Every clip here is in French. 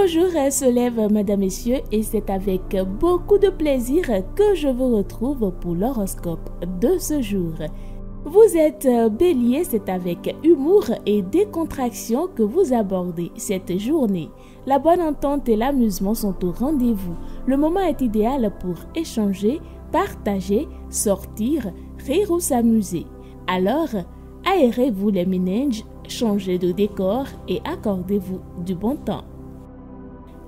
Bonjour, se lève Madame, Messieurs, et c'est avec beaucoup de plaisir que je vous retrouve pour l'horoscope de ce jour. Vous êtes Bélier, c'est avec humour et décontraction que vous abordez cette journée. La bonne entente et l'amusement sont au rendez-vous. Le moment est idéal pour échanger, partager, sortir, rire ou s'amuser. Alors, aérez-vous les méninges, changez de décor et accordez-vous du bon temps.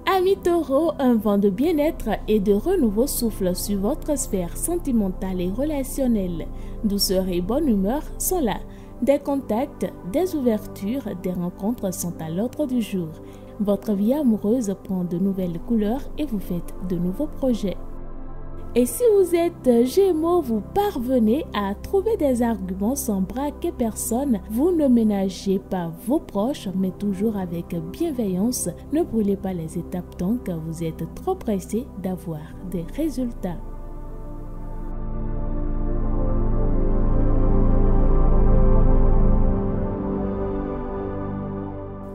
Amis Taureau, un vent de bien-être et de renouveau souffle sur votre sphère sentimentale et relationnelle. Douceur et bonne humeur sont là. Des contacts, des ouvertures, des rencontres sont à l'ordre du jour. Votre vie amoureuse prend de nouvelles couleurs et vous faites de nouveaux projets. Et si vous êtes Gémeaux, vous parvenez à trouver des arguments sans braquer personne. Vous ne ménagez pas vos proches, mais toujours avec bienveillance. Ne brûlez pas les étapes tant que vous êtes trop pressé d'avoir des résultats.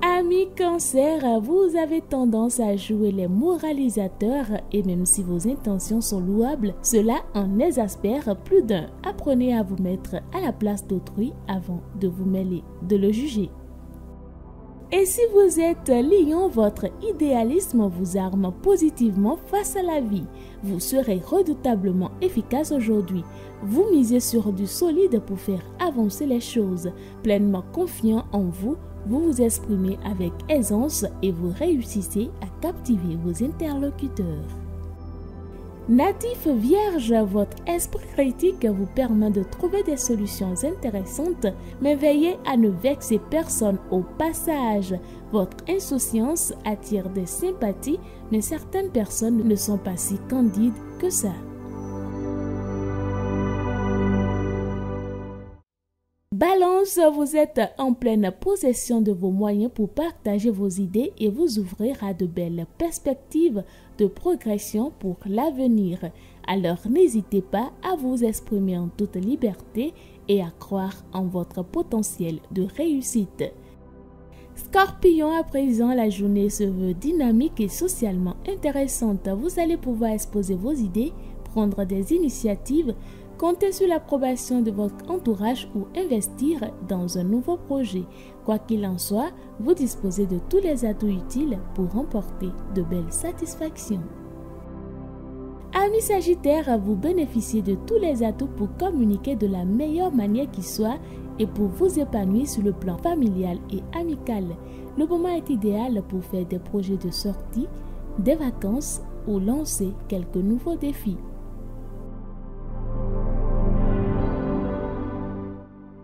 Amis Cancer, vous avez tendance à jouer les moralisateurs et même si vos intentions sont louables, cela en exaspère plus d'un. Apprenez à vous mettre à la place d'autrui avant de vous mêler de le juger. Et si vous êtes Lion, votre idéalisme vous arme positivement face à la vie. Vous serez redoutablement efficace aujourd'hui. Vous misez sur du solide pour faire avancer les choses. Pleinement confiant en vous, vous vous exprimez avec aisance et vous réussissez à captiver vos interlocuteurs. Natif Vierge, votre esprit critique vous permet de trouver des solutions intéressantes, mais veillez à ne vexer personne au passage. Votre insouciance attire des sympathies, mais certaines personnes ne sont pas si candides que ça. Balance, vous êtes en pleine possession de vos moyens pour partager vos idées et vous ouvrir à de belles perspectives de progression pour l'avenir. Alors n'hésitez pas à vous exprimer en toute liberté et à croire en votre potentiel de réussite. Scorpion, à présent, la journée se veut dynamique et socialement intéressante. Vous allez pouvoir exposer vos idées, prendre des initiatives, comptez sur l'approbation de votre entourage ou investir dans un nouveau projet. Quoi qu'il en soit, vous disposez de tous les atouts utiles pour remporter de belles satisfactions. Amis Sagittaire, vous bénéficiez de tous les atouts pour communiquer de la meilleure manière qui soit et pour vous épanouir sur le plan familial et amical. Le moment est idéal pour faire des projets de sortie, des vacances ou lancer quelques nouveaux défis.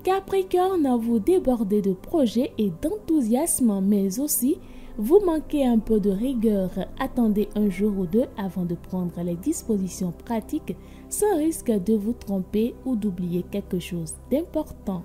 Capricorne, vous débordez de projets et d'enthousiasme, mais aussi vous manquez un peu de rigueur. Attendez un jour ou deux avant de prendre les dispositions pratiques sans risque de vous tromper ou d'oublier quelque chose d'important.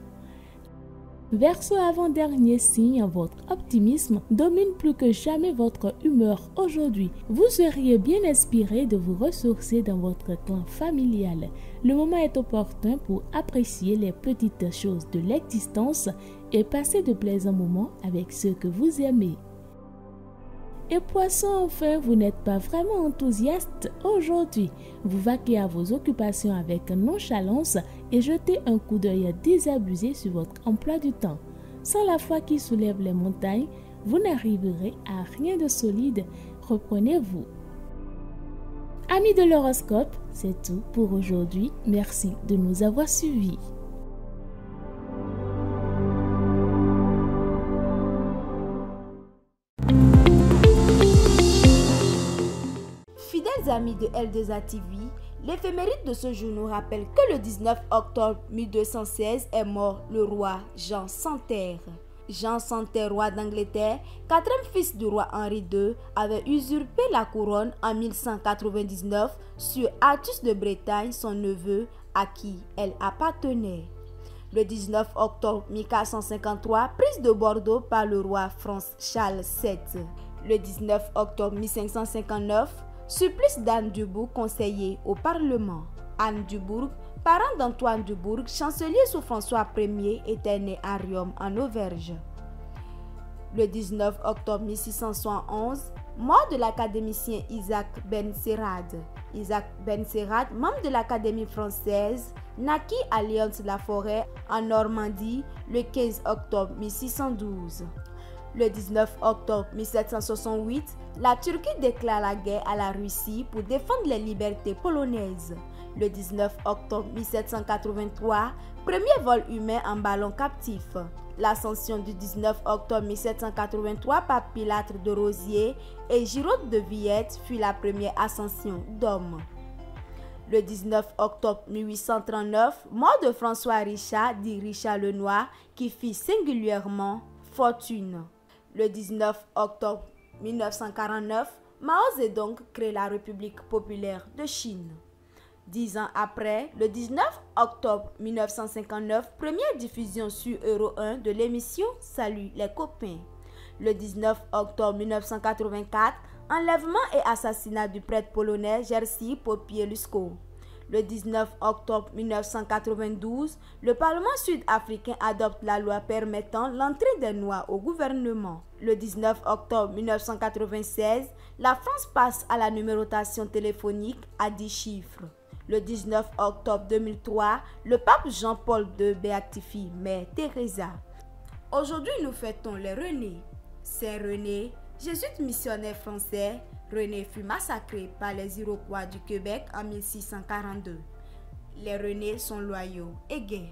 Verseau, avant-dernier signe, votre optimisme domine plus que jamais votre humeur aujourd'hui. Vous seriez bien inspiré de vous ressourcer dans votre clan familial. Le moment est opportun pour apprécier les petites choses de l'existence et passer de plaisants moments avec ceux que vous aimez. Et Poisson, enfin, vous n'êtes pas vraiment enthousiaste aujourd'hui. Vous vaquez à vos occupations avec nonchalance et jetez un coup d'œil désabusé sur votre emploi du temps. Sans la foi qui soulève les montagnes, vous n'arriverez à rien de solide. Reprenez-vous. Amis de l'horoscope, c'est tout pour aujourd'hui. Merci de nous avoir suivis. Fidèles amis de L2A TV, l'éphéméride de ce jour nous rappelle que le 19 octobre 1216 est mort le roi Jean Santerre. Jean Santerre, roi d'Angleterre, quatrième fils du roi Henri II, avait usurpé la couronne en 1199 sur Artus de Bretagne, son neveu, à qui elle appartenait. Le 19 octobre 1453, prise de Bordeaux par le roi France Charles VII. Le 19 octobre 1559, supplice d'Anne Dubourg, conseiller au Parlement. Anne Dubourg, parent d'Antoine Dubourg, chancelier sous François Ier, était né à Riom en Auvergne. Le 19 octobre 1671, Mort de l'académicien Isaac Benserade. Isaac Benserade, membre de l'Académie française, naquit à Lyons-la-Forêt en Normandie le 15 octobre 1612. Le 19 octobre 1768, la Turquie déclare la guerre à la Russie pour défendre les libertés polonaises. Le 19 octobre 1783, premier vol humain en ballon captif. L'ascension du 19 octobre 1783 par Pilâtre de Rosiers et Giraud de Villette fut la première ascension d'hommes. Le 19 octobre 1839, mort de François Richard, dit Richard Lenoir, qui fit singulièrement fortune. Le 19 octobre 1949, Mao Zedong crée la République populaire de Chine. 10 ans après, le 19 octobre 1959, première diffusion sur Euro 1 de l'émission Salut les copains. Le 19 octobre 1984, enlèvement et assassinat du prêtre polonais Jerzy Popieluszko. Le 19 octobre 1992, le Parlement sud-africain adopte la loi permettant l'entrée des Noirs au gouvernement. Le 19 octobre 1996, la France passe à la numérotation téléphonique à 10 chiffres. Le 19 octobre 2003, le pape Jean-Paul II béatifie Mère Teresa. Aujourd'hui, nous fêtons les Renés. Saint René, jésuite missionnaire français, René fut massacré par les Iroquois du Québec en 1642. Les Renés sont loyaux et gais.